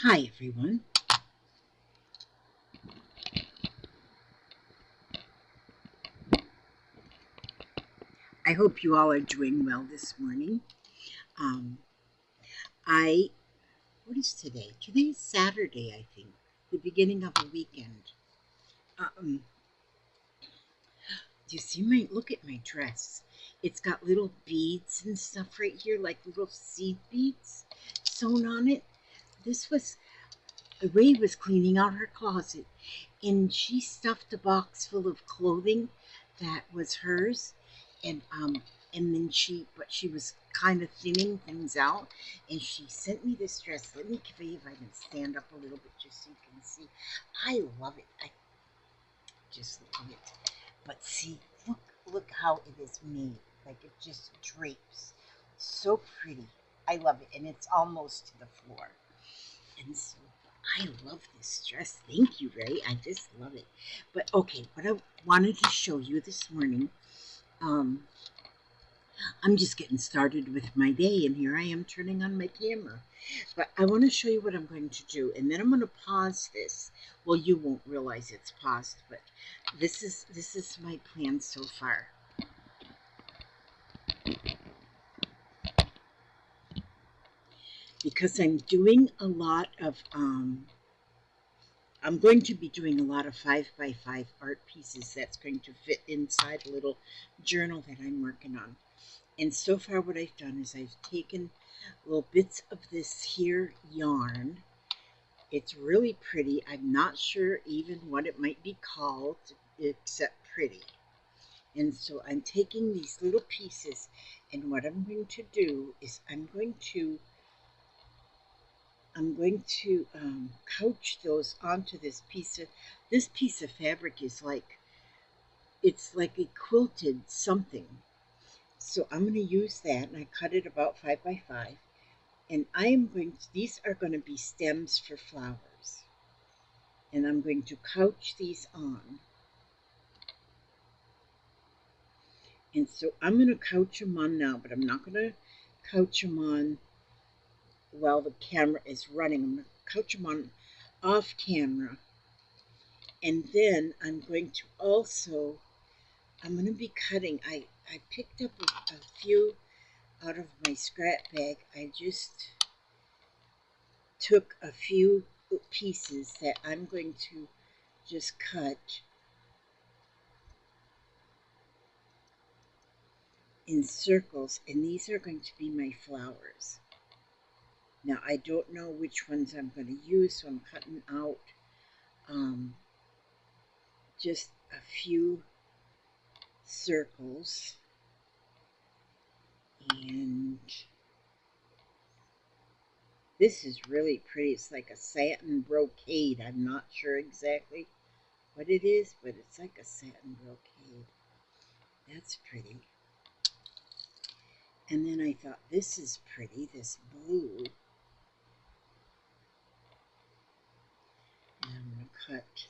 Hi, everyone. I hope you all are doing well this morning. Um, I, what is today? Today is Saturday, I think, the beginning of a weekend. Um, do you see look at my dress? It's got little beads and stuff right here, like little seed beads sewn on it. This was, Ray was cleaning out her closet, and she stuffed a box full of clothing that was hers, and then but she was kind of thinning things out, and she sent me this dress. Let me see if I can stand up a little bit just so you can see. I love it. I just love it. But see, look how it is made. Like it just drapes. So pretty. I love it, and it's almost to the floor. And so I love this dress. Thank you, Ray. I just love it. But okay, what I wanted to show you this morning, um, I'm just getting started with my day, and here I am turning on my camera. But I want to show you what I'm going to do, and then I'm going to pause this. Well, you won't realize it's paused, but this is my plan so far. Because I'm doing a lot of I'm going to be doing a lot of 5x5 art pieces that's going to fit inside a little journal that I'm working on. And so far what I've done is I've taken little bits of this here yarn. It's really pretty. I'm not sure even what it might be called except pretty. And so I'm taking these little pieces, and what I'm going to do is I'm going to couch those onto this piece of fabric is like it's like a quilted something. So I'm going to use that, and I cut it about 5x5, and these are going to be stems for flowers, and I'm going to couch these on. And so I'm going to couch them on now, but I'm not going to couch them on while the camera is running. I'm going to couch them on off camera. And then I'm going to be cutting. I picked up a few out of my scrap bag. I just took a few pieces that I'm going to just cut in circles, and these are going to be my flowers. Now I don't know which ones I'm going to use, so I'm cutting out just a few circles, and this is really pretty. It's like a satin brocade. I'm not sure exactly what it is, but it's like a satin brocade. That's pretty. And then I thought, this is pretty, this blue. And I'm going to cut.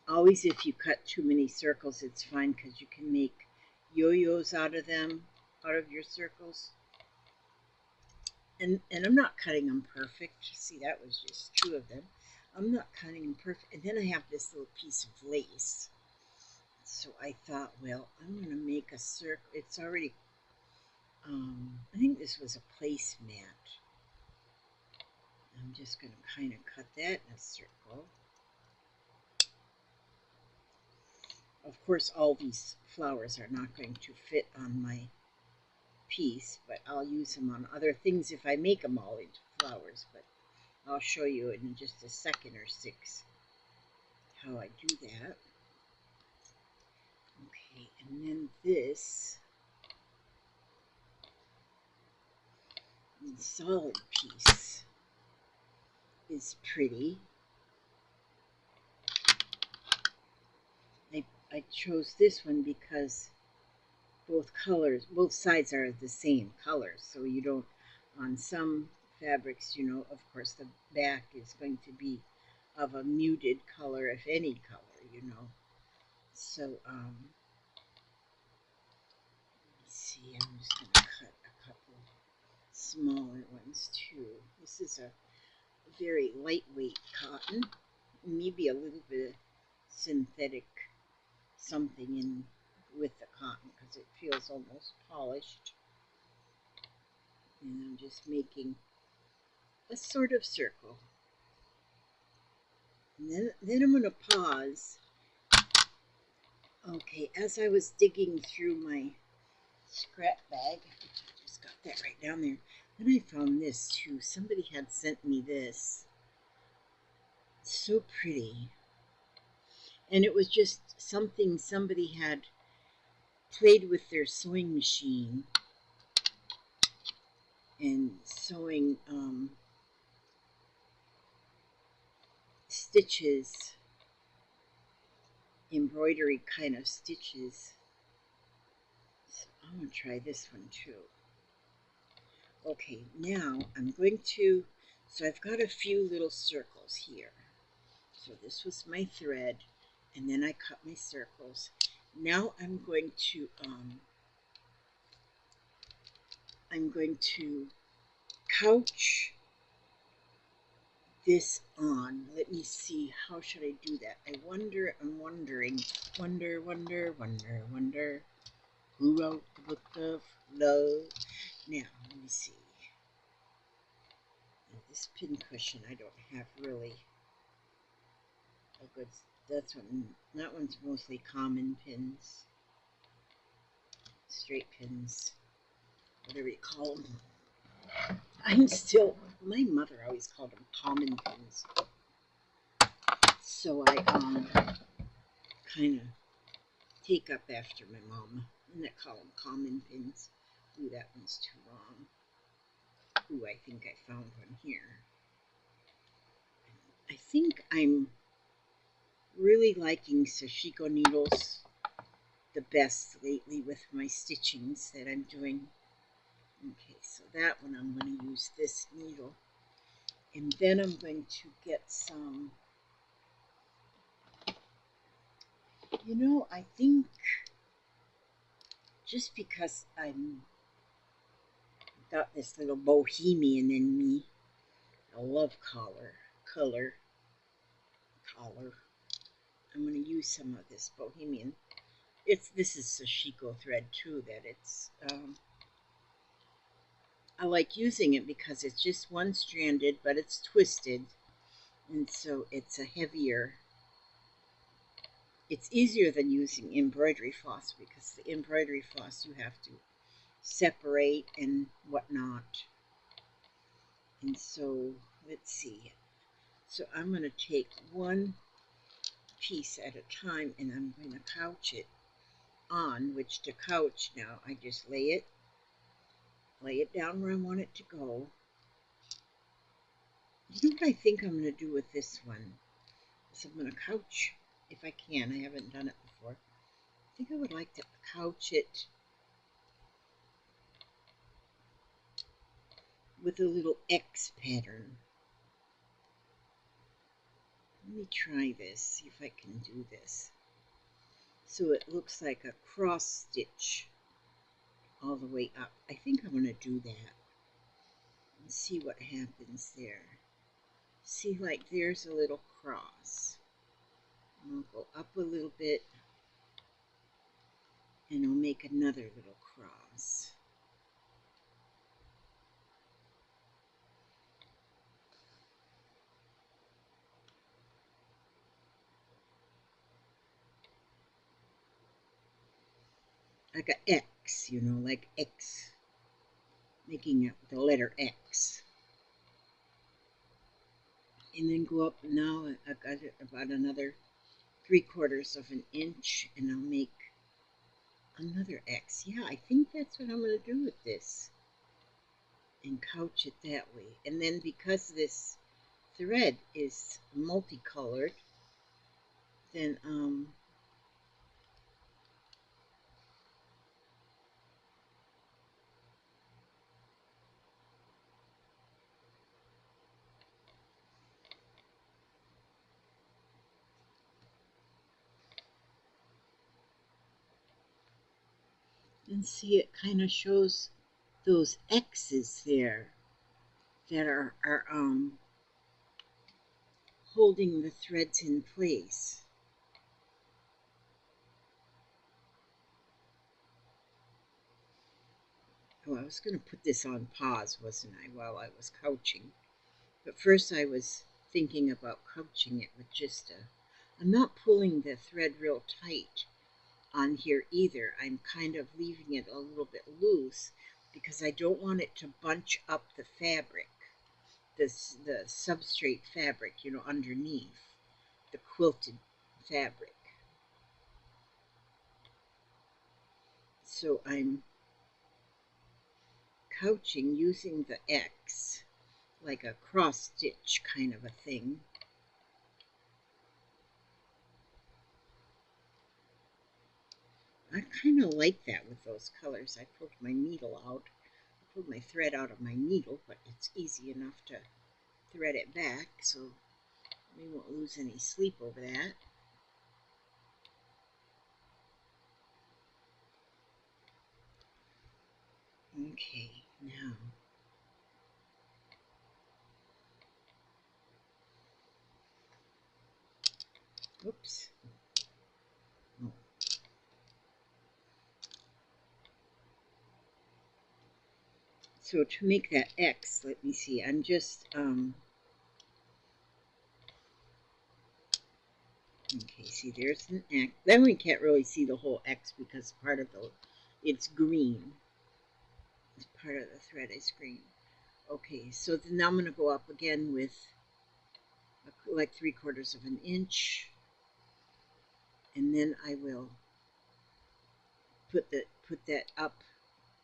Always, if you cut too many circles, it's fine because you can make yo-yos out of them, out of your circles. And I'm not cutting them perfect. See, that was just two of them. I'm not cutting them perfect. And then I have this little piece of lace. So I thought, well, I'm going to make a circle. It's already, I think this was a placemat. I'm just going to kind of cut that in a circle. Of course, all these flowers are not going to fit on my piece, but I'll use them on other things if I make them all into flowers. But I'll show you in just a second or six how I do that. Okay, and then this solid piece is pretty. I chose this one because both sides are the same color, so you don't, on some fabrics, of course the back is going to be of a muted color, if any color. So, let me see, I'm just going to cut a couple. ones too. This is a very lightweight cotton, maybe a little bit of synthetic something in with the cotton because it feels almost polished. And I'm just making a sort of circle. And then I'm going to pause. Okay, as I was digging through my scrap bag, I just got that right down there. Then I found this too. Somebody had sent me this. It's so pretty. And it was just something somebody had played with their sewing machine and sewing stitches, embroidery kind of stitches. So I'm going to try this one too. Okay, now I'm going to, so I've got a few little circles here. So this was my thread, and then I cut my circles. Now I'm going to couch this on. Let me see, how should I do that? I'm wondering, wonder, who wrote the book of love? Now, let me see. Now, this pin cushion I don't have really a good, that one's mostly common pins, straight pins, whatever you call them. My mother always called them common pins. So I kind of take up after my mom and I call them common pins. Ooh, that one's too long. Ooh, I think I found one here. I think I'm really liking sashiko needles the best lately with my stitchings that I'm doing. Okay, so that one I'm going to use this needle. And then I'm going to get some, I think just because I'm got this little bohemian in me, I love color. I'm going to use some of this bohemian. This is sashiko thread too. I like using it because it's just one stranded, but it's twisted, and so it's a heavier. It's easier than using embroidery floss because the embroidery floss you have to separate and whatnot. And so let's see. So I'm going to take one piece at a time and I'm going to couch it on, which to couch now I just lay it down where I want it to go. You know what I think I'm going to do with this one? Is I'm going to couch, if I can, I haven't done it before. I think I would like to couch it with a little X pattern. Let me try this, see if I can do this. So it looks like a cross stitch all the way up. I think I'm going to do that and see what happens there. See, like there's a little cross. And I'll go up a little bit and I'll make another little cross. Like an X, like X, making the letter X. And then go up, now I've got about another 3/4 of an inch and I'll make another X. Yeah, I think that's what I'm going to do with this. And couch it that way. And then because this thread is multicolored, then and see, it kind of shows those X's there. that are holding the threads in place. Oh, I was going to put this on pause, wasn't I, while I was couching. But first I was thinking about couching it with just a... I'm not pulling the thread real tight on here either. I'm kind of leaving it a little bit loose because I don't want it to bunch up the fabric, the substrate fabric, you know, underneath the quilted fabric. So I'm couching using the X like a cross stitch kind of a thing. I kind of like that with those colors. I pulled my needle out. I pulled my thread out of my needle, but it's easy enough to thread it back, so we won't lose any sleep over that. Okay, now oops. Oh. So to make that X, let me see, I'm just okay, see there's an X. Then we can't really see the whole X because part of it's green. It's part of the thread is green. Okay, so then now I'm going to go up again with like 3/4 of an inch, and then I will put that up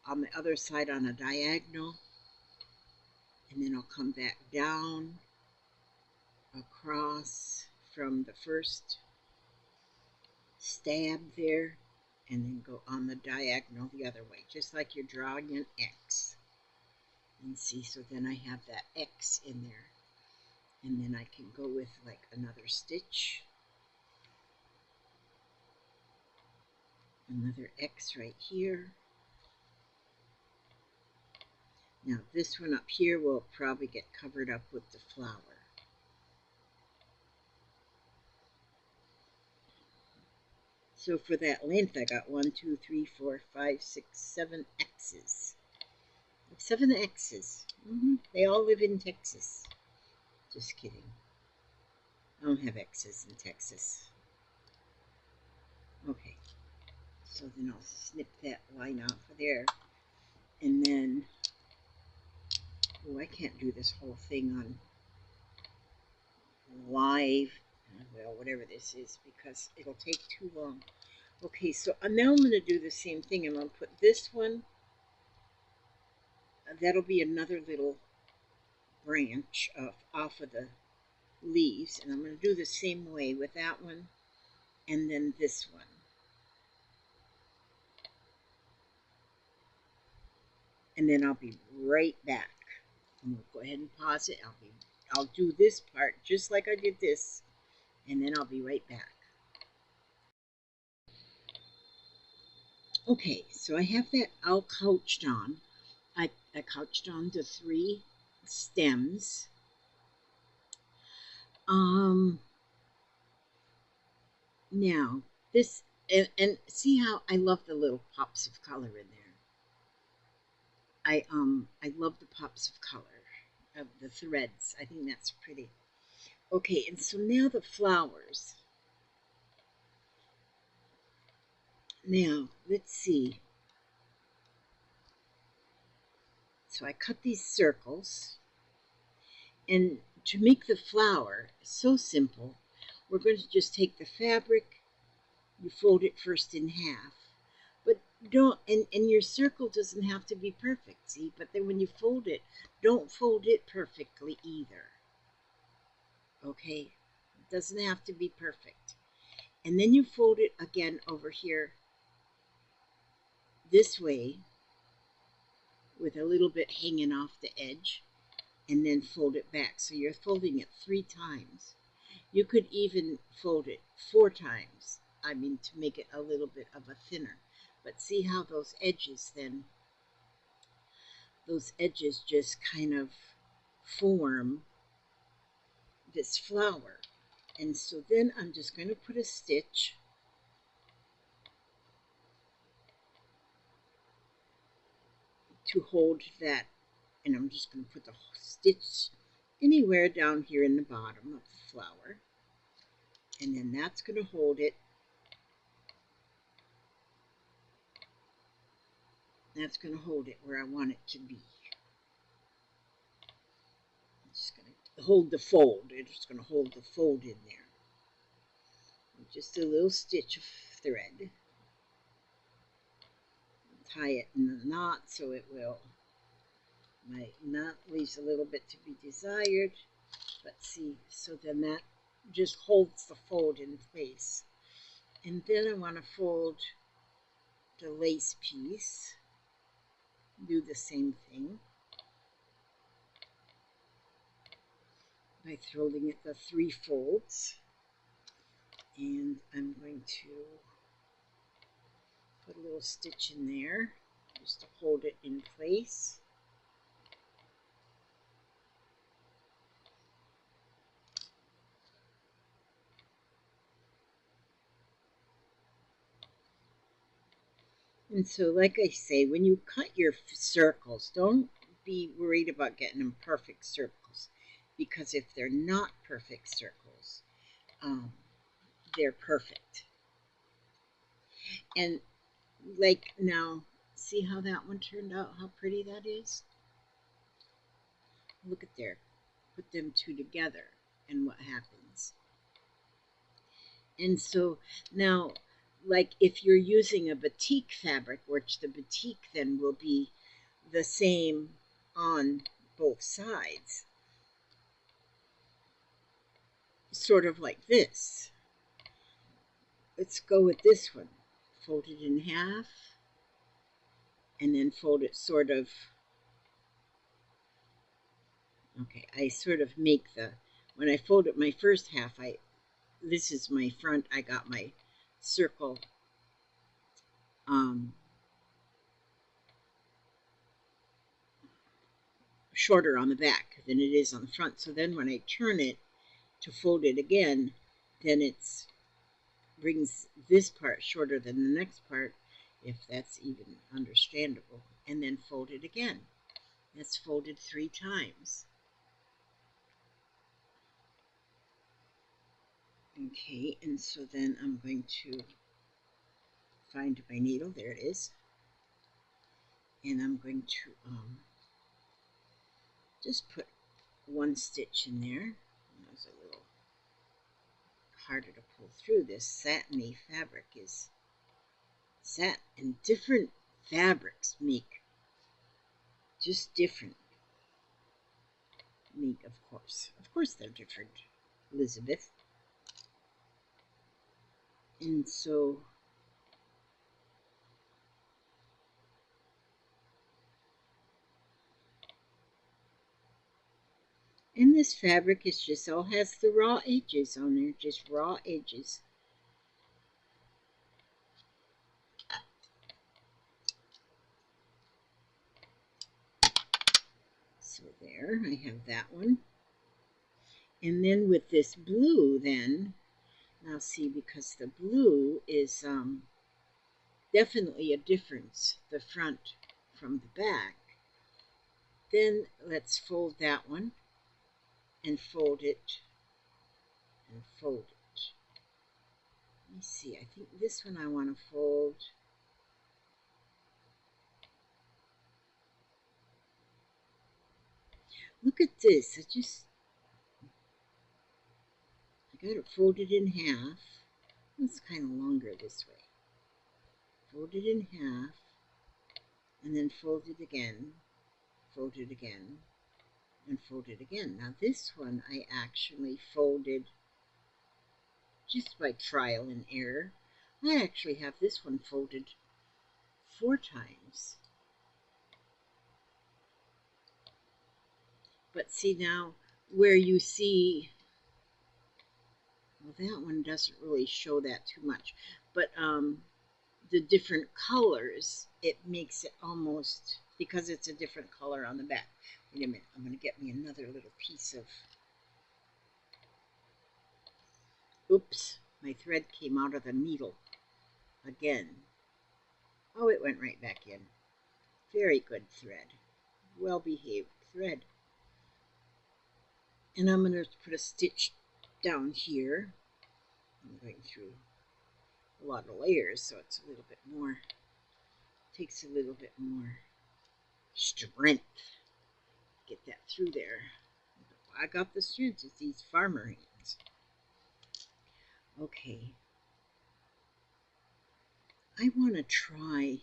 on the other side on a diagonal, and then I'll come back down across from the first stab there, and then go on the diagonal the other way, just like you're drawing an X. And see, so then I have that X in there, and then I can go with like another stitch, another X right here. Now this one up here will probably get covered up with the flower. So for that length I got 1, 2, 3, 4, 5, 6, 7 X's. 7 X's. They all live in Texas. Just kidding. I don't have X's in Texas. Okay. So then I'll snip that line off of there. And then, oh, I can't do this whole thing on live, well, whatever this is, because it'll take too long. Okay, so now I'm going to do the same thing. I'm going to put this one, that'll be another little branch off of the leaves, and I'm going to do the same way with that one and then this one. And then I'll be right back. I'm going to go ahead and pause it. I'll do this part just like I did this, and then I'll be right back. Okay, so I have that all couched on. I couched on the 3 stems. Now this, and see how I love the little pops of color in there. I love the pops of color of the threads. I think that's pretty. Okay, and so now the flowers. Now let's see. So I cut these circles, and to make the flower, so simple. We're going to just take the fabric. You fold it first in half, but don't, and your circle doesn't have to be perfect, see, but then when you fold it, don't fold it perfectly either. Okay, it doesn't have to be perfect. And then you fold it again over here this way with a little bit hanging off the edge, and then fold it back. So you're folding it 3 times. You could even fold it 4 times, I mean, to make it a little bit of a thinner. But see how those edges then, those edges just kind of form this flower. And so then I'm just going to put a stitch to hold that, and I'm just going to put the stitch anywhere down here in the bottom of the flower, and then that's going to hold it. That's going to hold it where I want it to be. I'm just going to hold the fold. It's going to hold the fold in there. Just a little stitch of thread. Tie it in a knot so it will. My knot leaves a little bit to be desired. But see, so then that just holds the fold in place. And then I want to fold the lace piece. Do the same thing by folding it the 3 folds. And I'm going to put a little stitch in there just to hold it in place. And so, like I say, when you cut your circles, don't be worried about getting them perfect circles, because if they're not perfect circles, they're perfect. And like now, see how that one turned out, how pretty that is? Look at there. Put them two together and what happens. And so now, like if you're using a batik fabric, which the batik then will be the same on both sides, sort of like this. Let's go with this one. Fold it in half and then fold it sort of, okay, I sort of make the, when I fold it my first half, this is my front, I got my circle shorter on the back than it is on the front. So then when I turn it to fold it again, then it's brings this part shorter than the next part, if that's even understandable, and then fold it again. That's folded 3 times. Okay, and so then I'm going to find my needle. There it is. And I'm going to just put 1 stitch in there. It's a little harder to pull through. This satiny fabric is satin, and different fabrics make just different. Of course they're different, Elizabeth. And so and this fabric is just all has the raw edges on there, just raw edges. So there, I have that one. And then with this blue then, now see, because the blue is definitely a difference, the front from the back. Then let's fold that one and fold it and fold it. Let me see, I think this one I want to fold. Look at this, I got it folded in half. It's kind of longer this way. Fold it in half and then fold it again, and fold it again. Now this one I actually folded just by trial and error. I actually have this one folded 4 times. But see now where you see, well, that one doesn't really show that too much, but the different colors, it makes it almost, because it's a different color on the back. Wait a minute, I'm going to get me another little piece of... Oops, my thread came out of the needle again. Oh, it went right back in. Very good thread. Well-behaved thread. And I'm going to put a stitch down here. I'm going through a lot of layers, so it's a little bit more, takes a little bit more strength to get that through there. I got the strength, it's these farmer hands. Okay. I want to try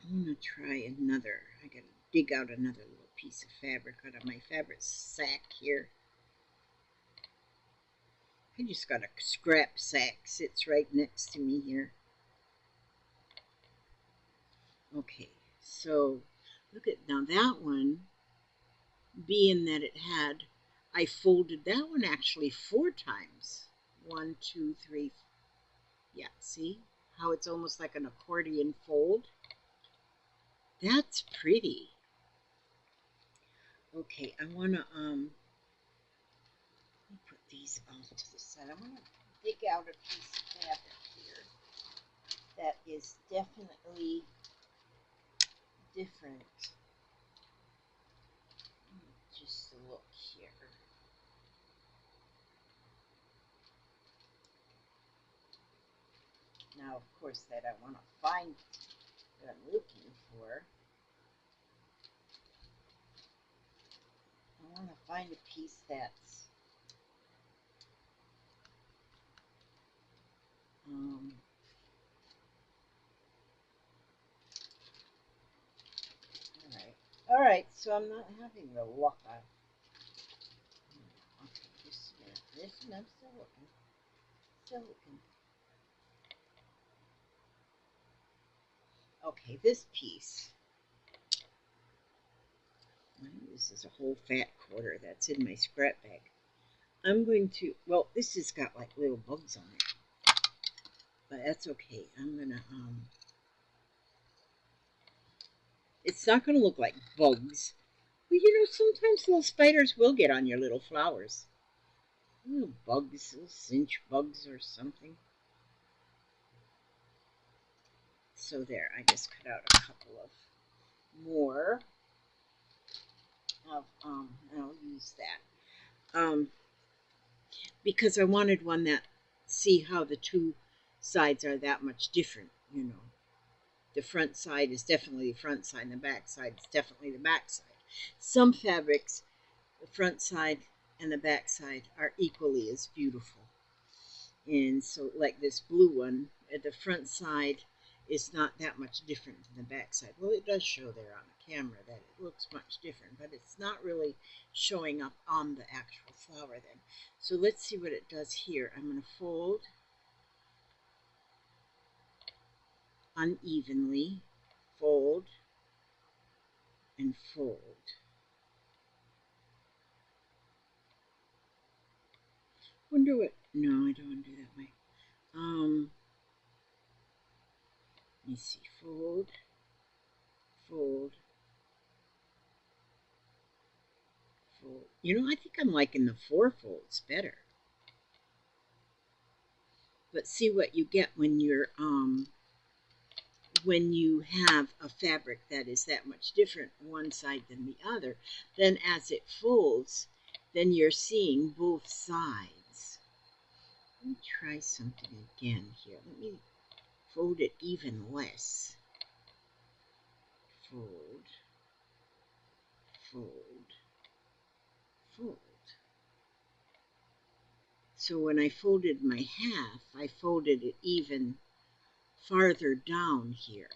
another. I gotta dig out another little piece of fabric out of my fabric sack here. I just got a scrap sack, sits right next to me here. Okay, so look at, now that one, being that it had, I folded that one actually 4 times. 1, 2, 3, yeah, see how it's almost like an accordion fold? That's pretty. Okay, I want to put these off to the side. I want to dig out a piece of fabric here that is definitely different. Just a look here. Now, of course, that I want to find what I'm looking for. I want to find a piece that's all right, so I'm not having the luck. Okay, just a minute. Listen, I'm still looking. Still looking. Okay, this piece. This is a whole fat quarter that's in my scrap bag. I'm going to, well, this has got like little bugs on it, but that's okay. I'm gonna, it's not gonna look like bugs. But you know, sometimes little spiders will get on your little flowers. Little bugs, little cinch bugs or something. So there, I just cut out a couple of more of, and I'll use that. Because I wanted one that, see how the two sides are that much different, you know. The front side is definitely the front side, and the back side is definitely the back side. Some fabrics, the front side and the back side are equally as beautiful. And so, like this blue one, the front side is not that much different than the back side. Well, it does show there on the camera that it looks much different, but it's not really showing up on the actual flower then. So let's see what it does here. I'm going to fold unevenly, fold, and fold. Wonder what, no, I don't want to do that way. Let me see, fold, fold, fold. You know, I think I'm liking the 4 folds better. But see what you get when you're, when you have a fabric that is that much different one side than the other, then as it folds, then you're seeing both sides. Let me try something again here. Let me fold it even less. Fold, fold, fold. So when I folded my half, I folded it even farther down here.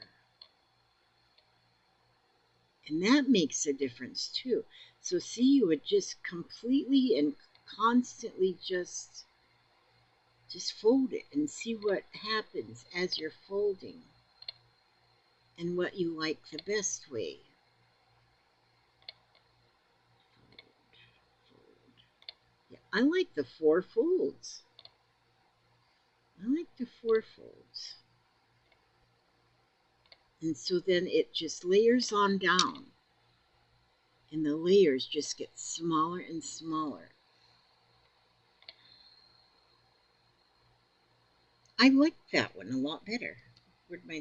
And that makes a difference too. So see, you would just completely and constantly just fold it and see what happens as you're folding and what you like the best way. Fold, fold. Yeah, I like the 4 folds. I like the 4 folds. And so then it just layers on down, and the layers just get smaller and smaller. I like that one a lot better. Where'd my,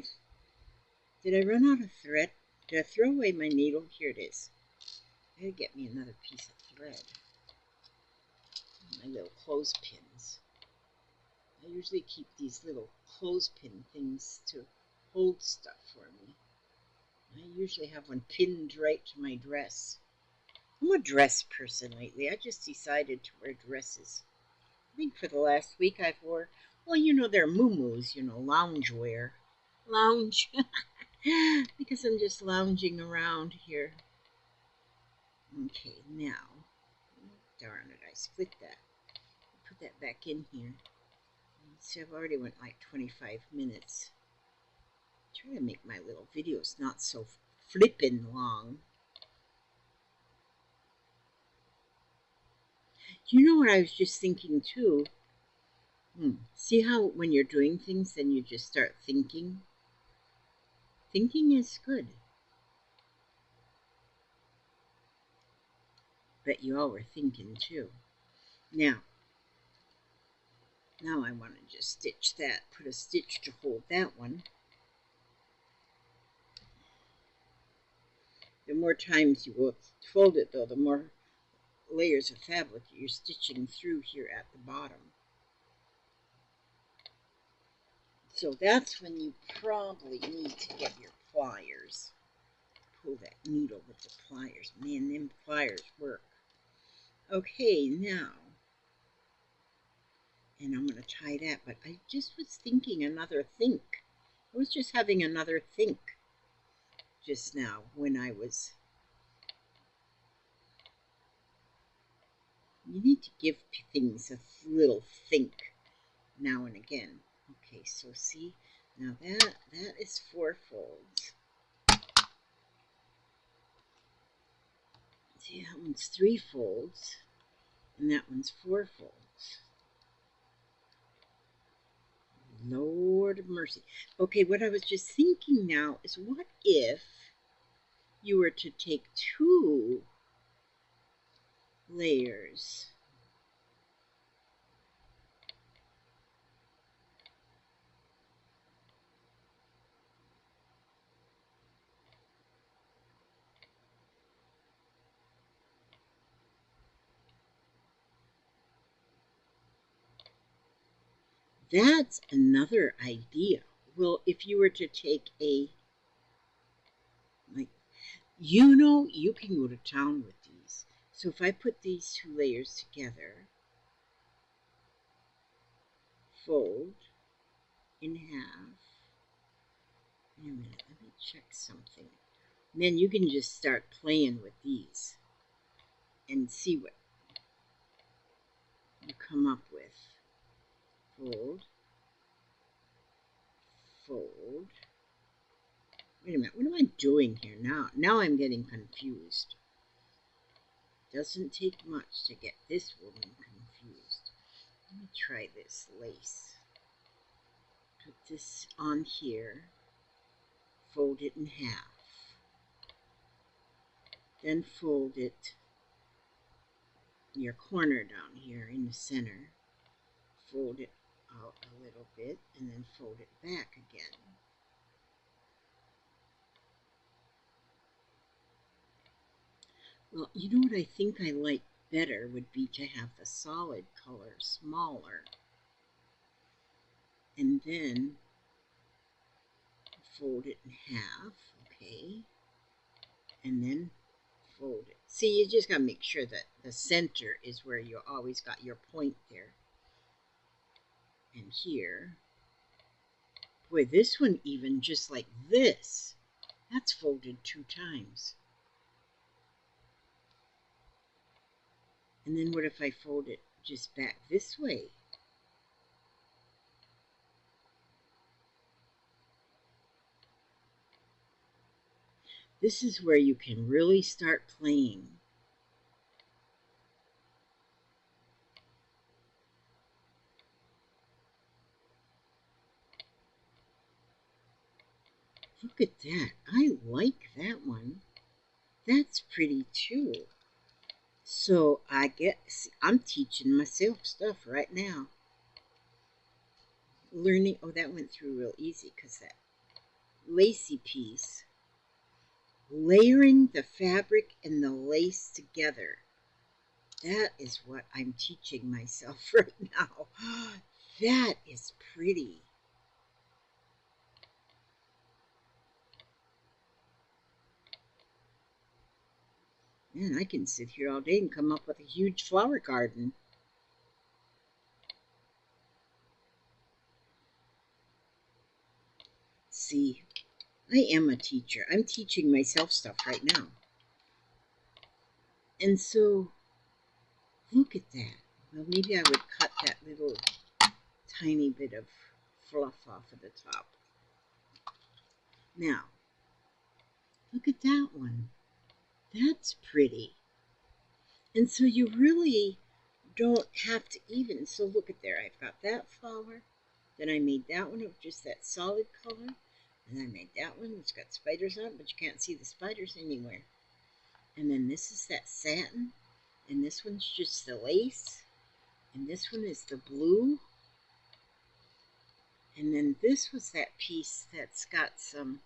did I run out of thread? Did I throw away my needle? Here it is. I gotta get me another piece of thread. My little clothespins. I usually keep these little clothespin things to hold stuff for me. I usually have one pinned right to my dress. I'm a dress person lately. I just decided to wear dresses. I think for the last week I've wore, well, you know, they're muumuus, you know, lounge wear. Lounge. Because I'm just lounging around here. Okay, now, darn it, I split that. Put that back in here. See, I've already went like 25 minutes. Try to make my little videos not so flippin' long. You know what I was just thinking too? See how when you're doing things, then you just start thinking? Thinking is good. Bet you all were thinking too. Now I want to just stitch that, put a stitch to hold that one. The more times you will fold it though, the more layers of fabric you're stitching through here at the bottom. So that's when you probably need to get your pliers. Pull that needle with the pliers. Man, them pliers work. Okay, now, and I'm going to tie that, but I just was thinking another think. I was just having another think just now when I was, you need to give things a little think now and again. Okay, so see, now that is 4 folds. See, that one's 3 folds, and that one's 4 folds. Lord of mercy. Okay, what I was just thinking now is, what if you were to take 2 layers That's another idea. Well, if you were to take a, like, you know, you can go to town with these. So if I put these 2 layers together, fold in half. Wait a minute, let me check something. And then you can just start playing with these and see what you come up with. Fold, fold. Wait a minute, what am I doing here now? Now I'm getting confused. Doesn't take much to get this woman confused. Let me try this lace. Put this on here, fold it in half, then fold it your corner down here in the center, fold it out a little bit, and then fold it back again. Well, you know what I think I like better would be to have the solid color smaller, and then fold it in half, okay, and then fold it. See, you just got to make sure that the center is where you always got your point there. And here, boy, this one even just like this, that's folded 2 times. And then what if I fold it just back this way? This is where you can really start playing. Look at that. I like that one. That's pretty too. So I guess I'm teaching myself stuff right now. Learning. Oh, that went through real easy because that lacy piece. Layering the fabric and the lace together. That is what I'm teaching myself right now. That is pretty. Man, I can sit here all day and come up with a huge flower garden. See, I am a teacher. I'm teaching myself stuff right now. And so, look at that. Well, maybe I would cut that little tiny bit of fluff off of the top. Now, look at that one. That's pretty. And so you really don't have to even. So look at there. I've got that flower. Then I made that one of just that solid color. And I made that one. It's got spiders on it, but you can't see the spiders anywhere. And then this is that satin. And this one's just the lace. And this one is the blue. And then this was that piece that's got some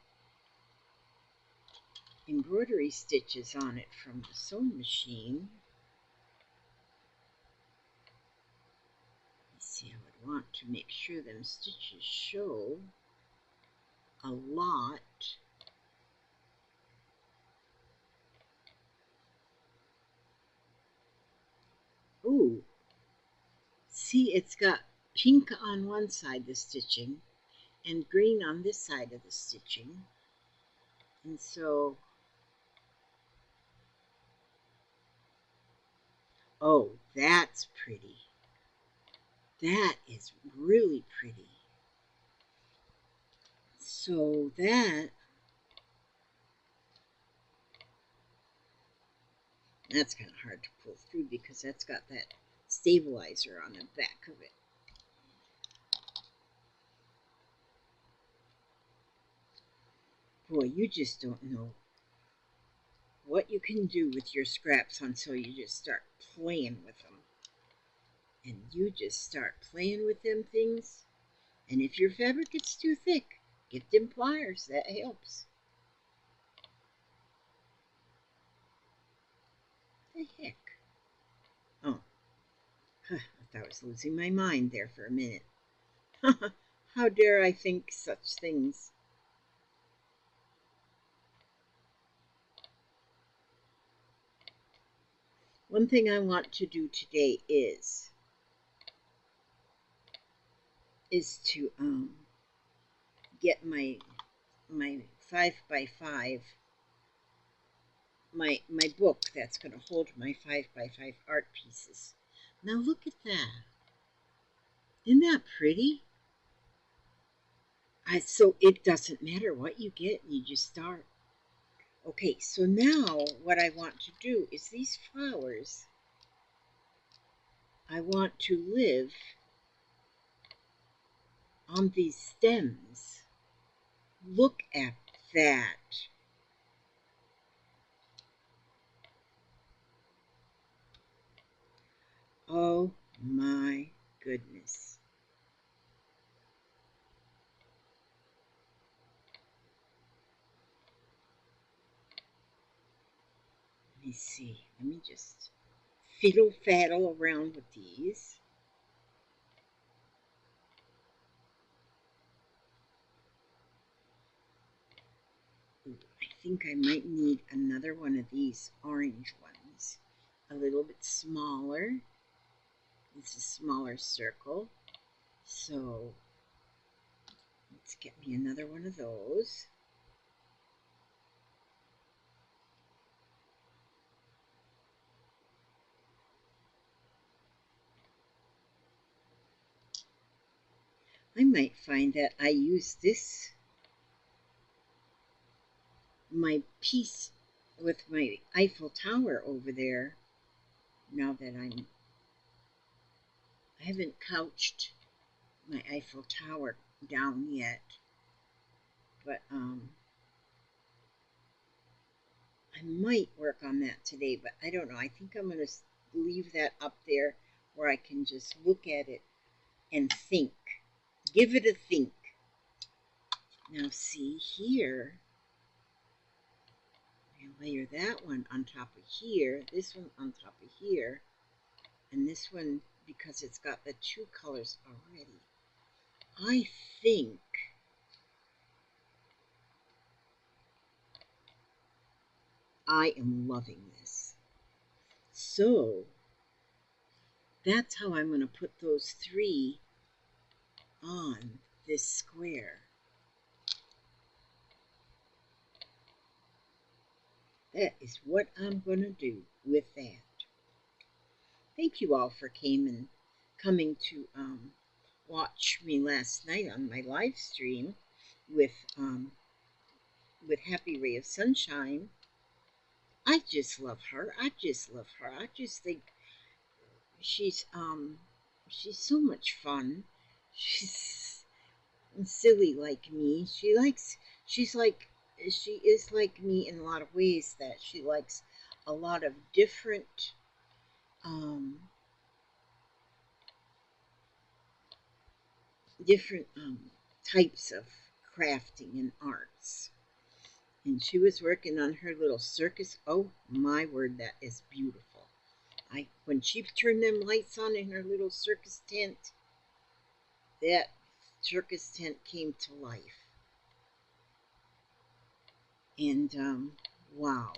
embroidery stitches on it from the sewing machine. Let's see, I would want to make sure them stitches show a lot. Ooh, see, it's got pink on one side, the stitching, and green on this side of the stitching. And so, oh, that's pretty. That is really pretty. So that's kind of hard to pull through because that's got that stabilizer on the back of it. Boy, you just don't know what you can do with your scraps until you just start playing with them. And you just start playing with them things. And if your fabric gets too thick, get them pliers. That helps. The heck? Oh, I thought I was losing my mind there for a minute. How dare I think such things? One thing I want to do today is to get my 5x5, my book that's going to hold my 5x5 art pieces. Now look at that. Isn't that pretty? So it doesn't matter what you get, you just start. Okay, so now what I want to do is these flowers, I want to live on these stems. Look at that. Oh my goodness. Let me see. Let me just fiddle faddle around with these. Ooh, I think I might need another one of these orange ones. A little bit smaller. It's a smaller circle. So let's get me another one of those. I might find that I use this, my piece with my Eiffel Tower over there, now that I haven't couched my Eiffel Tower down yet, but I might work on that today, but I don't know. I think I'm going to leave that up there where I can just look at it and think. Give it a think. Now see here, I layer that one on top of here, this one on top of here, and this one, because it's got the two colors already. I think I am loving this. So that's how I'm going to put those three on this square. That is what I'm going to do with that. Thank you all for coming to watch me last night on my live stream with Happy Ray of Sunshine. I just love her. I just love her. I just think she's so much fun. She's silly like me. She's like she is like me in a lot of ways, that she likes a lot of different um different types of crafting and arts. And she was working on her little circus. Oh my word, that is beautiful. When she turned them lights on in her little circus tent, that circus tent came to life. And wow.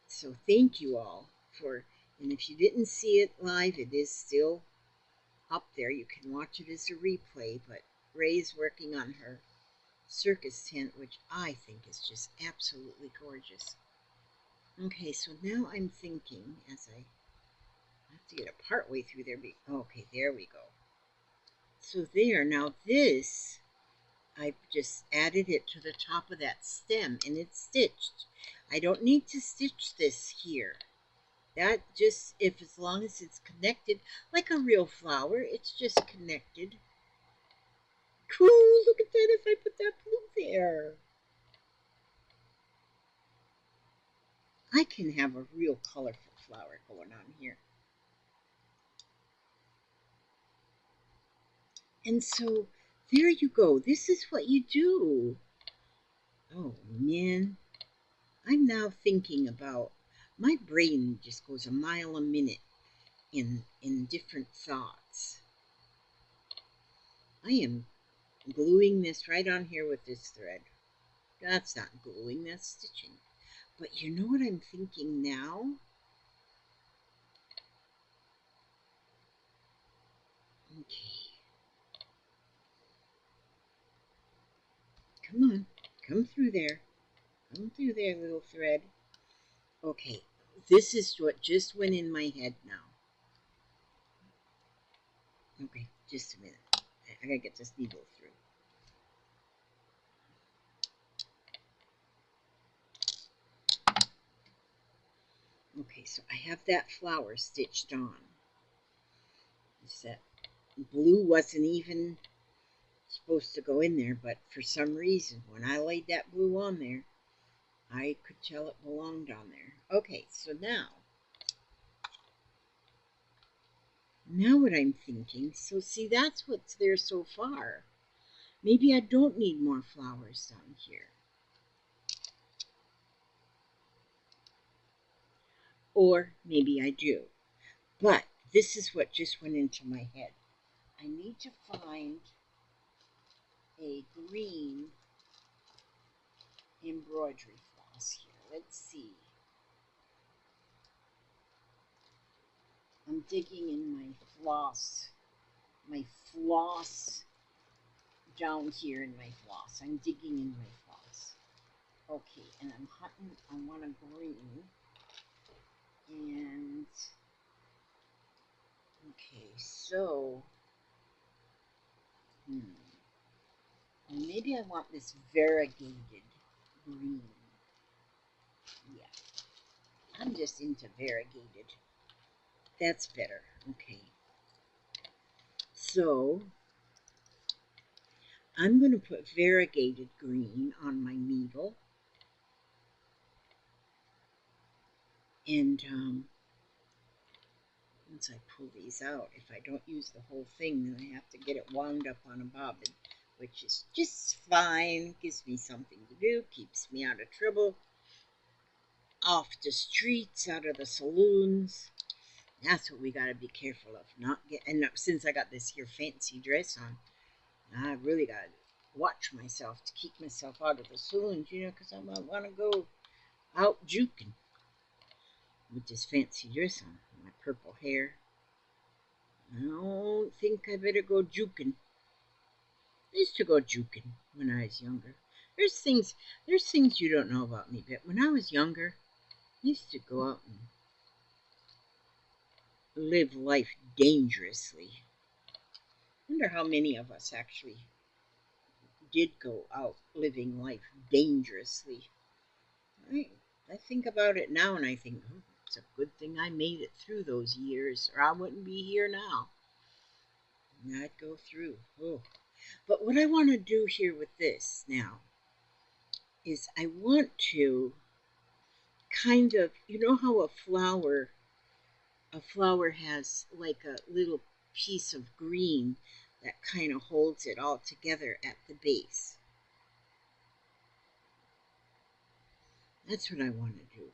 So thank you all for, and if you didn't see it live, it is still up there. You can watch it as a replay, but Ray's working on her circus tent, which I think is just absolutely gorgeous. Okay, so now I'm thinking, as I have to get it part way through there. Okay, there we go. So there, now this, I just added it to the top of that stem, and it's stitched. I don't need to stitch this here. That just, if as long as it's connected, like a real flower, it's just connected. Cool, look at that if I put that blue there. I can have a real colorful flower going on here. And so there you go. This is what you do. Oh man, I'm now thinking about, my brain just goes a mile a minute in different thoughts. I am gluing this right on here with this thread. That's not gluing, that's stitching. But you know what I'm thinking now? Okay. Come on. Come through there. Come through there, little thread. Okay. This is what just went in my head now. Okay, just a minute. I gotta get this needle through. Okay, so I have that flower stitched on. That blue wasn't even supposed to go in there, but for some reason, when I laid that blue on there, I could tell it belonged on there. Okay, so now what I'm thinking, so see, that's what's there so far. Maybe I don't need more flowers down here. Or maybe I do. But this is what just went into my head. I need to find a green embroidery floss here. Let's see. I'm digging in my floss down here in my floss. I'm digging in my floss. Okay, and I'm hunting, I want a green. And, okay, so, maybe I want this variegated green. Yeah, I'm just into variegated. That's better. Okay. So, I'm going to put variegated green on my needle. And once I pull these out, if I don't use the whole thing, then I have to get it wound up on a bobbin, which is just fine. Gives me something to do, keeps me out of trouble, off the streets, out of the saloons. That's what we got to be careful of. Not get. And since I got this here fancy dress on, I really got to watch myself to keep myself out of the saloons, because I might want to go out juking with this fancy dress on, my purple hair. I don't think I better go juking. I used to go juking when I was younger. There's things you don't know about me, but when I was younger, I used to go out and live life dangerously. Wonder how many of us actually did go out living life dangerously. I, I think about it now and I think, oh, it's a good thing I made it through those years, or I wouldn't be here now. And I'd go through. Oh. But what I want to do here with this now is I want to kind of, how a flower has like a little piece of green that kind of holds it all together at the base. That's what I want to do.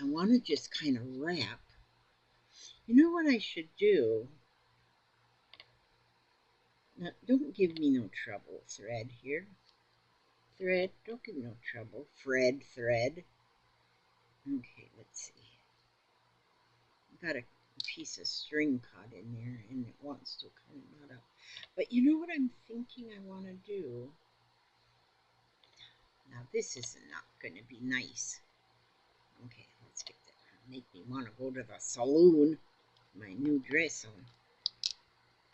I want to just kind of wrap. You know what I should do? Now, don't give me no trouble, thread here. Thread, don't give me no trouble. Fred, thread. Okay, let's see. Got a piece of string caught in there and it wants to kind of knot up. But you know what I'm thinking I want to do? Now this is not going to be nice. Okay, let's get that. Make me want to go to the saloon. My new dress on.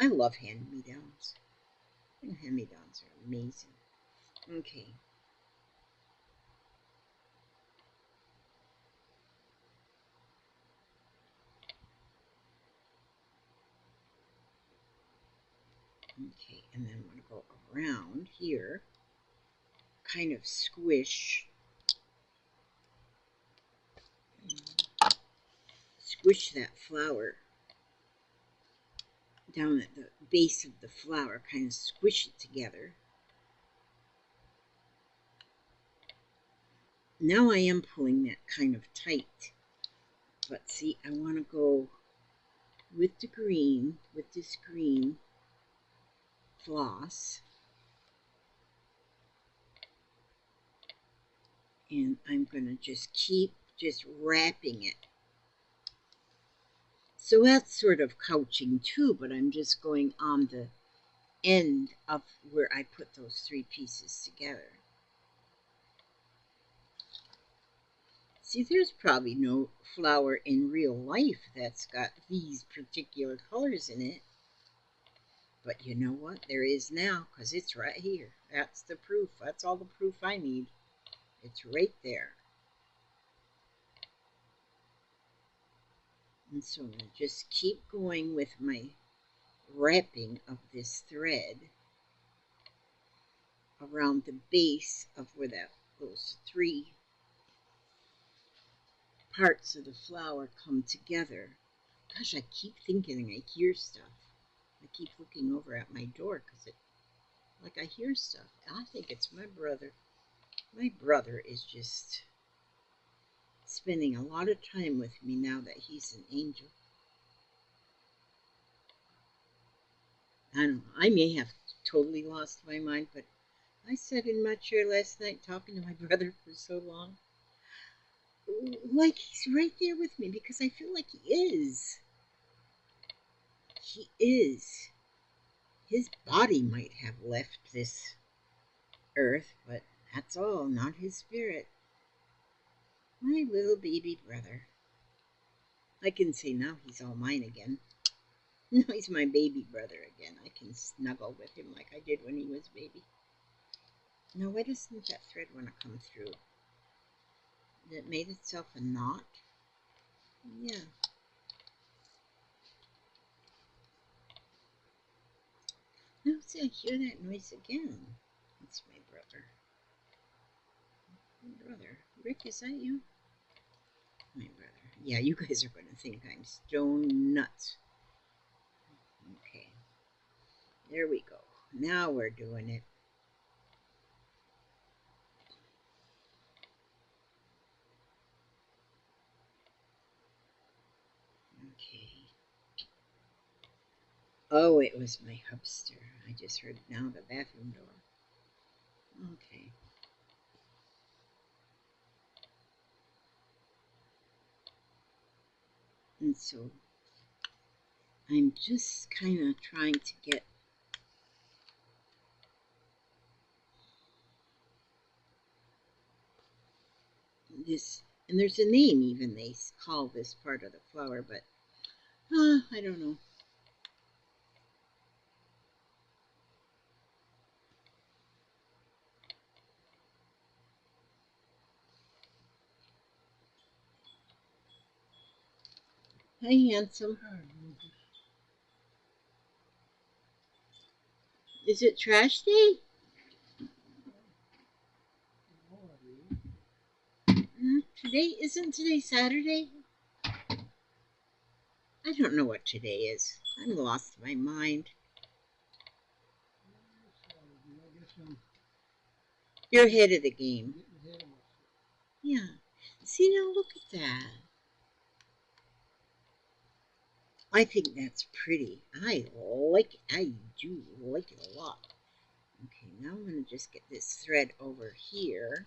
I love hand-me-downs. Hand-me-downs are amazing. Okay. Okay, and then I'm going to go around here, kind of squish that flower down at the base of the flower, kind of squish it together. Now I am pulling that kind of tight, but see, I want to go with the green, with this green floss, and I'm going to just keep just wrapping it. So that's sort of couching too, but I'm just going on the end of where I put those three pieces together. See, there's probably no flower in real life that's got these particular colors in it. But you know what? There is now, because it's right here. That's the proof. That's all the proof I need. It's right there. And so I'm going to just keep going with my wrapping of this thread around the base of where those three parts of the flower come together. Gosh, I keep thinking I hear stuff. I keep looking over at my door because I hear stuff. I think it's my brother. My brother is just spending a lot of time with me now that he's an angel. I don't know. I may have totally lost my mind, but I sat in my chair last night talking to my brother for so long. Like he's right there with me because I feel like he is. He is. His body might have left this earth, but that's all, not his spirit. My little baby brother. I can say now he's all mine again. Now he's my baby brother again. I can snuggle with him like I did when he was baby. Now why doesn't that thread want to come through? It made itself a knot? Yeah. Now see, I hear that noise again. It's my brother. My brother. Rick, is that you? My brother. Yeah, you guys are going to think I'm stone nuts. Okay, there we go. Now we're doing it. Okay. Oh, it was my hubster. I just heard it now, the bathroom door. Okay. And so I'm just kind of trying to get this, and there's a name even they call this part of the flower, but I don't know. Hi, handsome. Is it trash day? Today isn't today Saturday? I don't know what today is. I'm lost my mind. You're ahead of the game. Yeah. See now, look at that. I think that's pretty. I like it. I do like it a lot. Okay, now I'm going to just get this thread over here.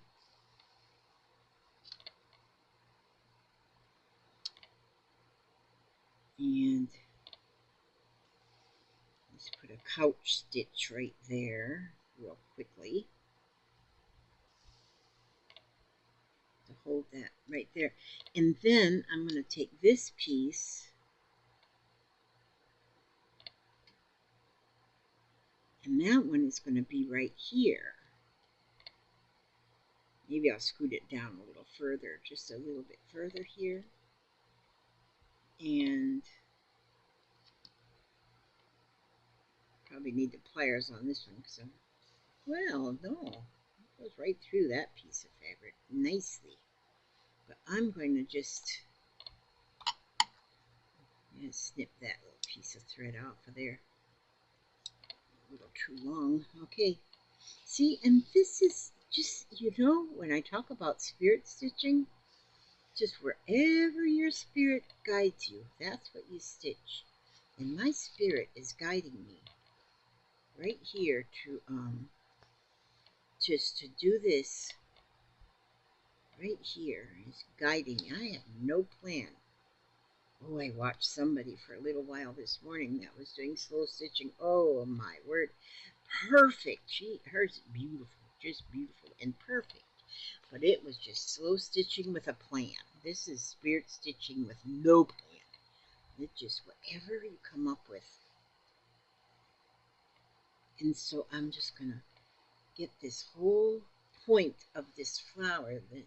And let's put a couch stitch right there real quickly to hold that right there. And then I'm going to take this piece and that one is going to be right here. Maybe I'll scoot it down a little further, just a little bit further here. And probably need the pliers on this one because I'm, well, no, it goes right through that piece of fabric nicely. But I'm going to just snip that little piece of thread off of there. A little too long. Okay. See, and this is just, you know, when I talk about spirit stitching, just wherever your spirit guides you, that's what you stitch. And my spirit is guiding me right here to just to do this right here is guiding me. I have no plan. Oh, I watched somebody for a little while this morning that was doing slow stitching. Oh my word, perfect. Hers is beautiful, just beautiful and perfect. But it was just slow stitching with a plan. This is spirit stitching with no plan. It's just whatever you come up with. And so I'm just gonna get this whole point of this flower that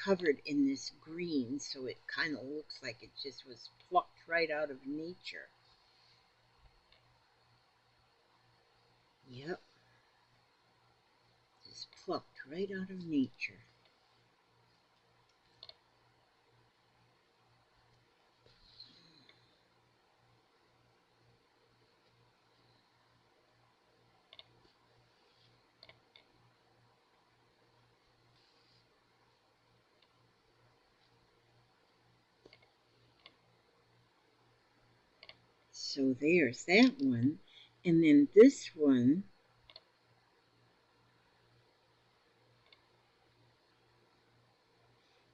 covered in this green, so it kind of looks like it just was plucked right out of nature. Yep, just plucked right out of nature. So there's that one. And then this one,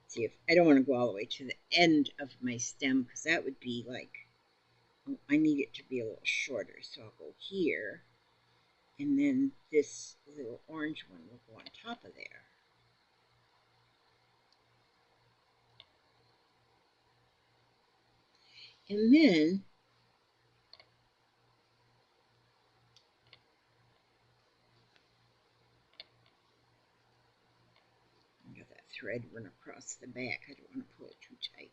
see if I don't want to go all the way to the end of my stem because that would be like, oh, I need it to be a little shorter. So I'll go here. And then this little orange one will go on top of there. And then I got that thread run across the back. I don't want to pull it too tight.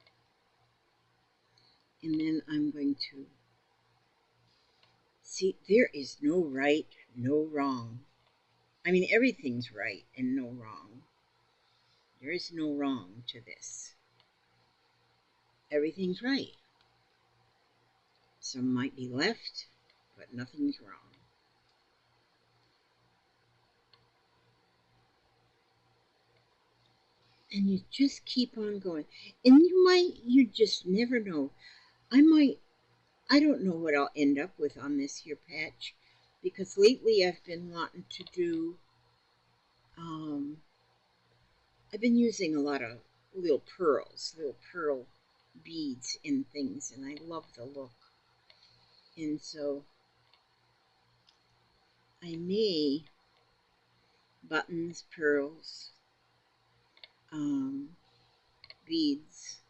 And then I'm going to see, there is no right, no wrong. I mean, everything's right and no wrong. There is no wrong to this. everything's right. Some might be left, but nothing's wrong. And you just keep on going. And you just never know. I don't know what I'll end up with on this here patch, because lately um, I've been using a lot of little pearl beads in things, and I love the look. And so I may buttons, pearls, um, beads,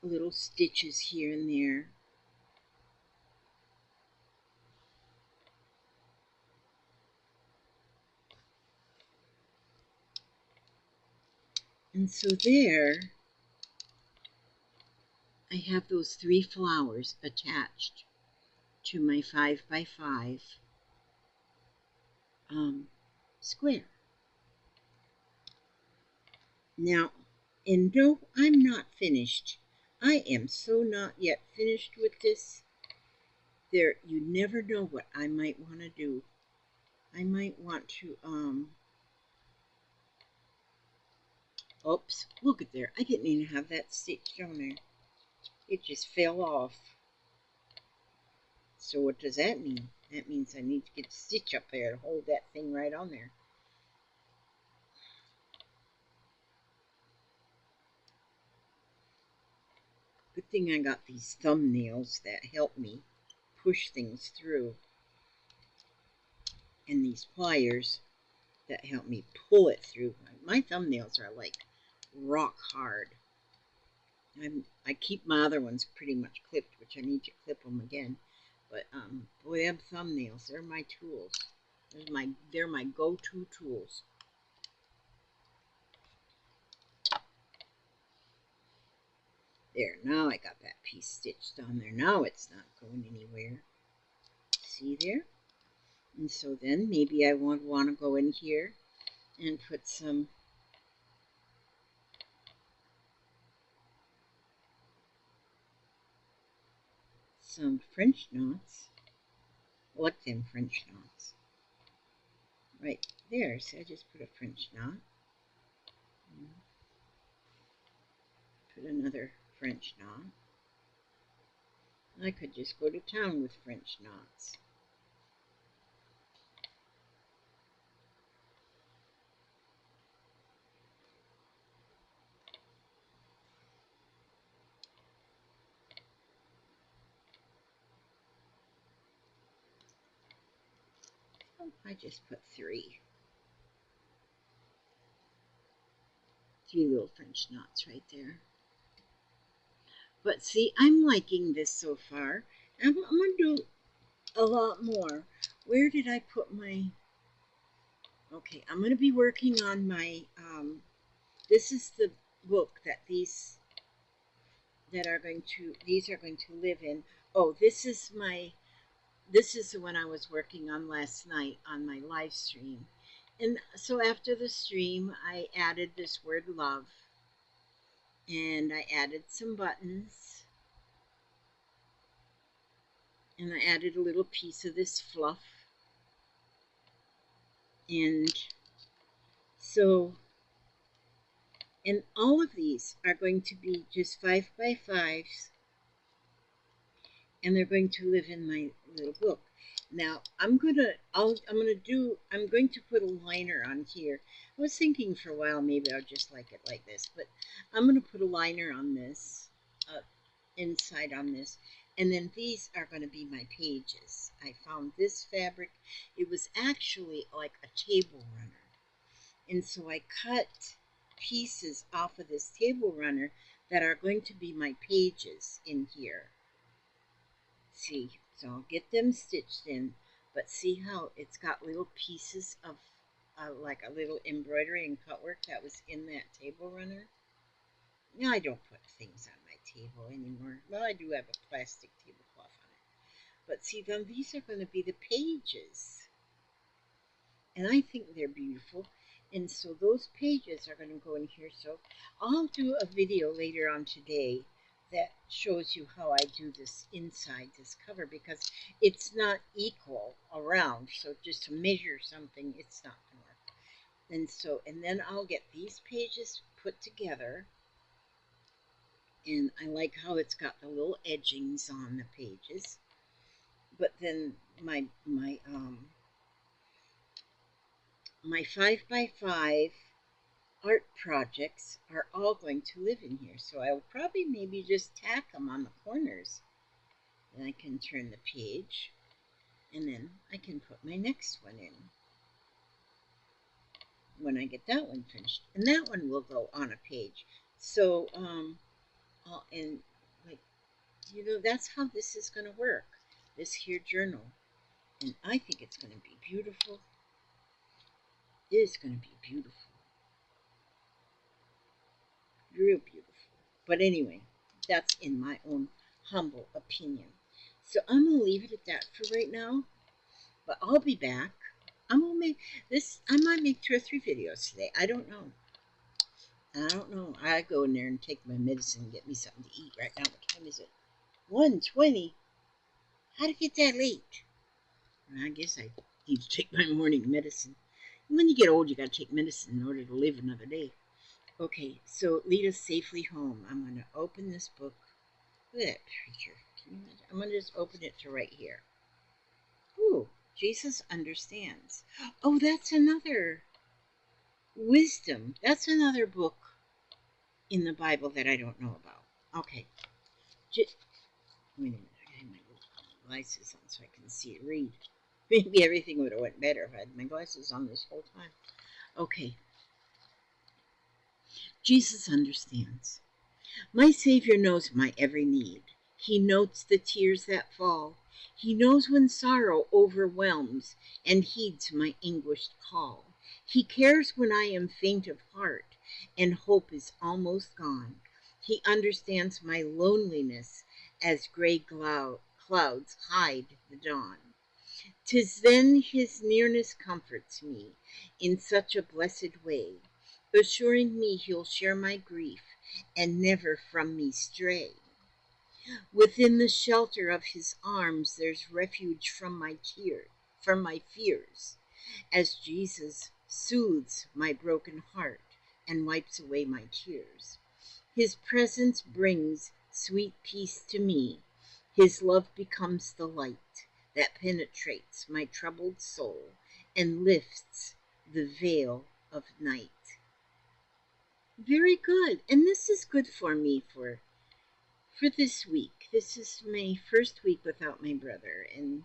little stitches here and there. And so there, I have those 3 flowers attached to my 5x5 square. Now, and no, I'm not finished. I am so not yet finished with this. There, you never know what I might want to do. I might want to, oops, look at there. I didn't even have that stitched on there. It just fell off. So what does that mean? That means I need to get the stitch up there to hold that thing right on there. Good thing I got these thumbnails that help me push things through, and these pliers that help me pull it through. My thumbnails are like rock hard. I keep my other ones pretty much clipped, which I need to clip them again. But boy, them thumbnails, they're my tools. They're my go-to tools. There, now I got that piece stitched on there. Now it's not going anywhere. See there? And so then maybe I want to go in here and put some French knots. I like them French knots. Right there, so I just put a French knot. Put another French knot. I could just go to town with French knots. Oh, I just put three little French knots right there. But see, I'm liking this so far. I'm going to do a lot more. Where did I put my... Okay, I'm going to be working on my... this is the book that these are going to live in. Oh, this is the one I was working on last night on my live stream. And so after the stream, I added this word love. And I added some buttons. And I added a little piece of this fluff. And so, and all of these are going to be just 5x5s. And they're going to live in my little book. Now I'm going to put a liner on here. I was thinking for a while maybe I'll just like it like this, but I'm going to put a liner on this, inside on this, and then these are going to be my pages. I found this fabric. It was actually like a table runner, and so I cut pieces off of this table runner that are going to be my pages in here. See, so I'll get them stitched in, but see how it's got little pieces of like a little embroidery and cutwork that was in that table runner. Now I don't put things on my table anymore. Well, I do have a plastic tablecloth on it. But see, then these are going to be the pages. And I think they're beautiful. And so those pages are going to go in here. So I'll do a video later on today that shows you how I do this inside this cover, because it's not equal around. So just to measure something, it's not going to work. And so, and then I'll get these pages put together. And I like how it's got the little edgings on the pages. But then my 5x5 art projects are all going to live in here. So I'll probably maybe just tack them on the corners. Then I can turn the page, and then I can put my next one in when I get that one finished. And that one will go on a page. So, and like, that's how this is going to work, this here journal. And I think it's going to be beautiful. It is going to be beautiful. Real beautiful. But anyway, that's in my own humble opinion. So I'm going to leave it at that for right now. But I'll be back. I'm going to make this, I might make 2 or 3 videos today. I don't know. I go in there and take my medicine and get me something to eat right now. What time is it? 1:20. How'd it get that late? I guess I need to take my morning medicine. And when you get old, you got to take medicine in order to live another day. Okay, so lead us safely home. I'm going to open this book. Look at that picture. Can you imagine? I'm going to just open it to right here. Ooh, Jesus Understands. Oh, that's another wisdom. That's another book in the Bible that I don't know about. Okay. Wait a minute. I have my glasses on so I can see and read. Maybe everything would have went better if I had my glasses on this whole time. Okay. Jesus Understands. My Savior knows my every need. He notes the tears that fall. He knows when sorrow overwhelms and heeds my anguished call. He cares when I am faint of heart and hope is almost gone. He understands my loneliness as gray clouds hide the dawn. 'Tis then his nearness comforts me in such a blessed way, assuring me he'll share my grief and never from me stray. Within the shelter of his arms there's refuge from my fears, as Jesus soothes my broken heart and wipes away my tears. His presence brings sweet peace to me. His love becomes the light that penetrates my troubled soul and lifts the veil of night. Very good. And this is good for me for this week. This is my first week without my brother, and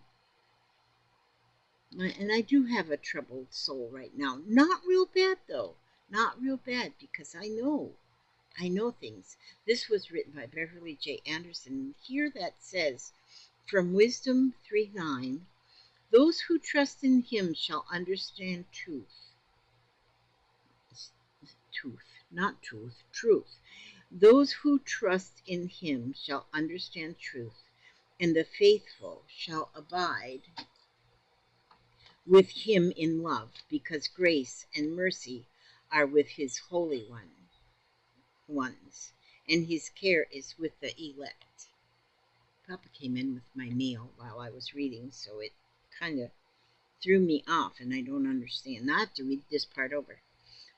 I do have a troubled soul right now. Not real bad though. Not real bad, because I know things. This was written by Beverly J. Anderson. Here that says, from Wisdom 3:9, those who trust in him shall understand truth. Truth. Those who trust in him shall understand truth, and the faithful shall abide with him in love, because grace and mercy are with his holy ones, and his care is with the elect. Papa came in with my mail while I was reading, so it kind of threw me off, and I don't understand. I have to read this part over.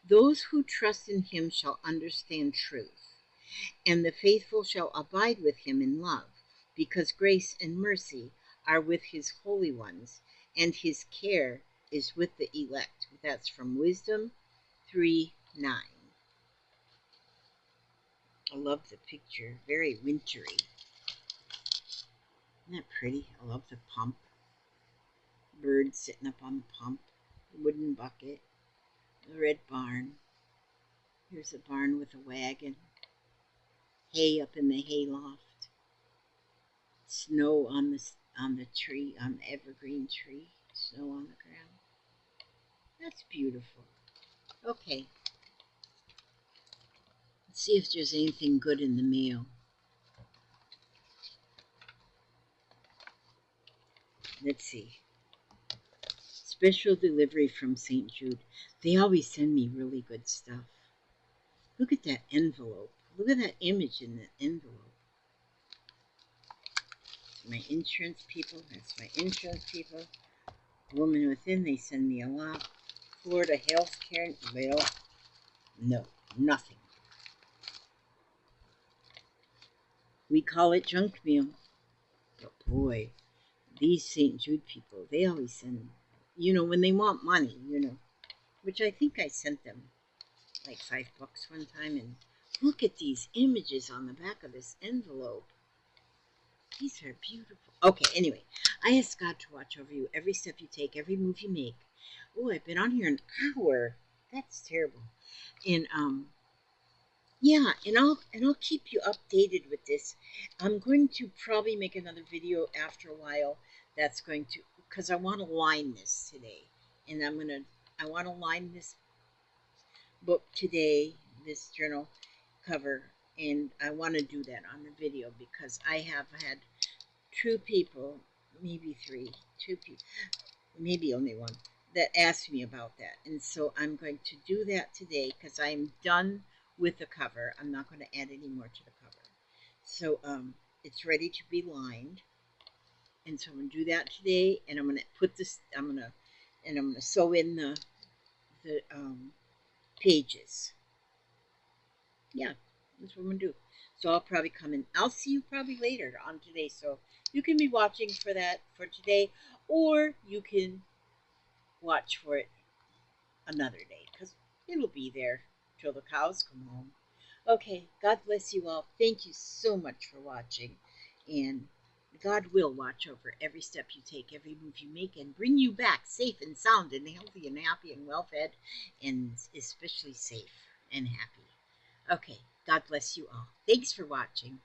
Those who trust in him shall understand truth, and the faithful shall abide with him in love, because grace and mercy are with his holy ones, and his care is with the elect. That's from Wisdom 3:9. I love the picture. Very wintry. Isn't that pretty? I love the pump. Bird sitting up on the pump. The wooden bucket. The red barn. Here's a barn with a wagon. Hay up in the hayloft. Snow on the tree, on the evergreen tree. Snow on the ground. That's beautiful. Okay. Let's see if there's anything good in the mail. Let's see. Special delivery from St. Jude. They always send me really good stuff. Look at that envelope. Look at that image in the envelope. My insurance people. That's my insurance people. Woman Within, they send me a lot. Florida Healthcare. Well, no, nothing. We call it junk mail. But boy, these St. Jude people, they always send, when they want money, which I think I sent them like $5 one time. And look at these images on the back of this envelope. These are beautiful. Okay, anyway, I ask God to watch over you every step you take, every move you make. Oh, I've been on here an hour. That's terrible. And yeah, and I'll keep you updated with this. I'm going to probably make another video after a while that's going to, because I want to line this today. And I want to line this book today, this journal cover, and I want to do that on the video because I have had two people, maybe three, two people, maybe only one, that asked me about that. And so I'm going to do that today because I'm done with the cover. I'm not going to add any more to the cover. So it's ready to be lined. And so I'm going to do that today, and I'm going to put this, I'm going to sew in the pages. Yeah, that's what I'm going to do. So I'll probably come in. I'll see you probably later on today. So you can be watching for that for today, or you can watch for it another day because it'll be there till the cows come home. Okay, God bless you all. Thank you so much for watching. And God will watch over every step you take, every move you make, and bring you back safe and sound and healthy and happy and well fed and especially safe and happy. Okay, God bless you all. Thanks for watching.